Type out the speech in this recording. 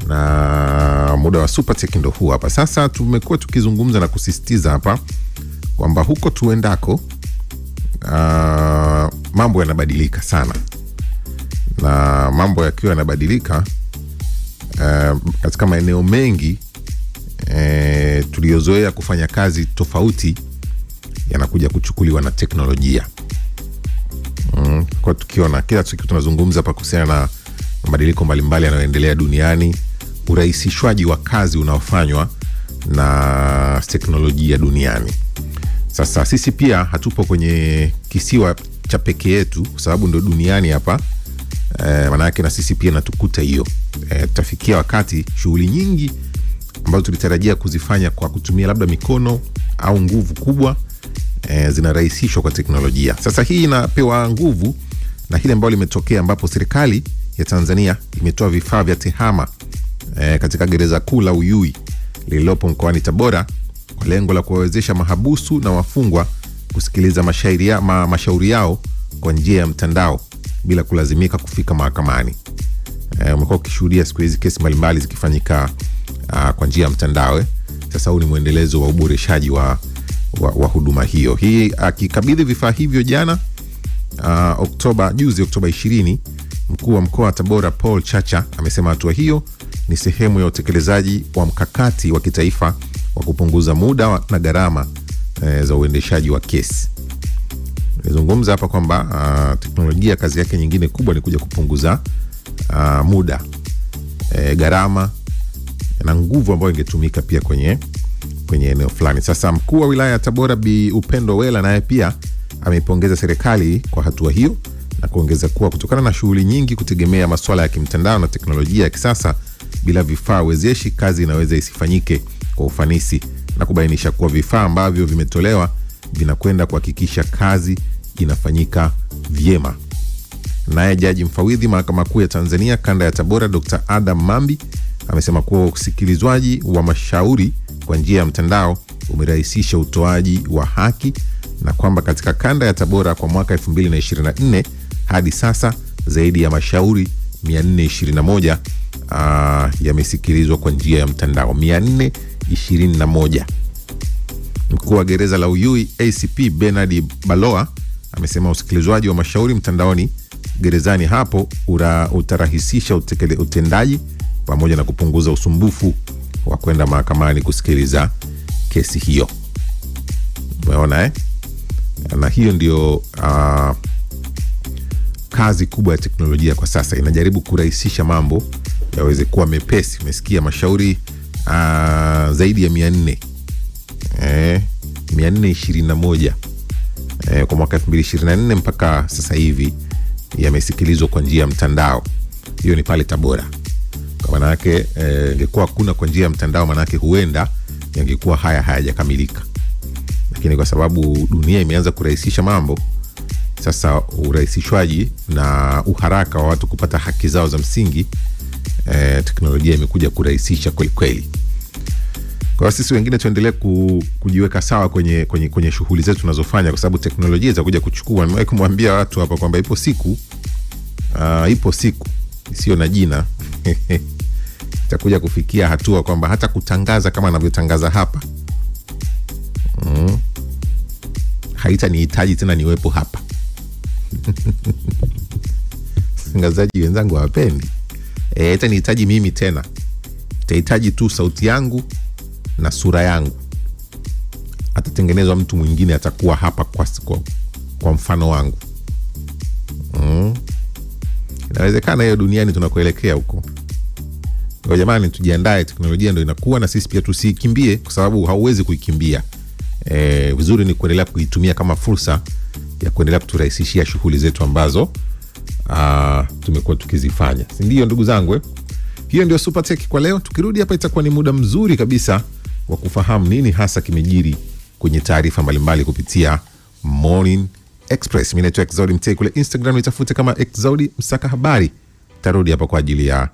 na muda wa Super Tech ndo huu hapa. Sasa tumekuwa tukizungumza na kusisitiza hapa kwamba huko tuendako mambo yanabadilika sana, na mambo yakiwa yanabadilika katika maeneo mengi tuliozoea kufanya kazi tofauti yanakuja kuchukuliwa na teknolojia. Kwa tukiona kila siku tunazungumza hapa kuhusiana na mabadiliko mbalimbali yanayoendelea duniani, urahisishwaji wa kazi unaofanywa na teknolojia duniani. Sasa sisi pia hatupo kwenye kisiwa cha pekee yetu, kwa sababu ndo duniani hapa. Maana yake na sisi pia natukuta hiyo. Tutafikia wakati shughuli nyingi ambazo tulitarajia kuzifanya kwa kutumia labda mikono au nguvu kubwa zinarahisishwa kwa teknolojia. Sasa hii inapewa nguvu na hile ambalo limetokea, ambapo serikali ya Tanzania imetoa vifaa vya tehama katika gereza kuu la Uyui lililopo mkoani Tabora kwa lengo la kuwawezesha mahabusu na wafungwa kusikiliza mashauri yao kwa njia ya mtandao bila kulazimika kufika mahakamani. Umekuwa ukishuhudia siku hizi kesi mbalimbali zikifanyika kwa njia ya mtandao. Sasa huu ni muendelezo wa uboreshaji wa huduma hiyo. Hii akikabidhi vifaa hivyo jana juzi Oktoba 20, mkuu wa mkoa wa Tabora Paul Chacha amesema hatua hiyo ni sehemu ya utekelezaji wa mkakati wa kitaifa wa kupunguza muda na gharama za uendeshaji wa kesi. Nizungumza hapa kwamba teknolojia kazi yake nyingine kubwa ni kuja kupunguza muda, gharama na nguvu ambayo ingetumika pia kwenye eneo fulani. Sasa mkuu wa wilaya ya Tabora Bi Upendo Wela naye pia ameipongeza serikali kwa hatua hiyo na kuongeza kuwa kutokana na shughuli nyingi kutegemea masuala ya kimtandao na teknolojia ya kisasa, bila vifaa wezeshi kazi inaweza isifanyike kwa ufanisi, na kubainisha kuwa vifaa ambavyo vimetolewa vinakwenda kuhakikisha kazi inafanyika vyema. Naye jaji mfawidhi Mahakama Kuu ya Tanzania kanda ya Tabora Dr. Adam Mambi amesema kuwa usikilizwaji wa mashauri kwa njia ya mtandao umerahisisha utoaji wa haki, na kwamba katika kanda ya Tabora kwa mwaka 2024 hadi sasa zaidi ya mashauri 421 yamesikilizwa kwa njia ya mtandao. 421. Mkuu wa gereza la Uyui ACP Bernard Baloa amesema usikilizwaji wa mashauri mtandaoni gerezani hapo utarahisisha utendaji pamoja na kupunguza usumbufu wa kwenda mahakamani kusikiliza kesi hiyo. Umeona na hiyo ndio kazi kubwa ya teknolojia kwa sasa, inajaribu kurahisisha mambo yaweze kuwa mepesi. Umesikia mashauri zaidi ya 421 kwa mwaka 2024 mpaka sasa hivi yamesikilizwa kwa njia ya mtandao. Hiyo ni pale Tabora. Kwa maana yake ingekuwa kuna kwa njia ya mtandao, maana yake huenda yangekuwa hayajakamilika. Lakini kwa sababu dunia imeanza kurahisisha mambo, sasa urahisishwaji na uharaka wa watu kupata haki zao za msingi, teknolojia imekuja kurahisisha kweli kweli. Kwa sisi wengine tuendelee kujiweka sawa kwenye shughuli zetu tunazofanya, kwa sababu teknolojia itakuja kuchukua. Nimewahi kumwambia watu hapa kwamba ipo siku sio na jina itakuja kufikia hatua kwamba hata kutangaza kama anavyotangaza hapa haitanihitaji tena niwepo hapa. Tangazaji wenzangu hawapendi. Haitanihitaji mimi tena. Itahitaji tu sauti yangu na sura yangu. Atatengenezwa mtu mwingine atakuwa hapa kwa mfano wangu. Inawezekana hiyo duniani tunakoelekea huko. Kwa jamani, tujiandae, teknolojia ndio inakuwa, na sisi pia tusikimbie, kwa sababu hauwezi kuikimbia. Vizuri ni kuendelea kuitumia kama fursa ya kuendelea kuturahisishia shughuli zetu ambazo tumekuwa tukizifanya. Si ndio ndugu zangu? Hiyo ndio Super Tech kwa leo. Tukirudi hapa itakuwa ni muda mzuri kabisa wa kufahamu nini hasa kimejiri kwenye taarifa mbalimbali kupitia Morning Express. Mimi naitwa Exaudi Mtei, kule Instagram nitafute kama Exaudi Msaka Habari. Tarudi hapa kwa ajili ya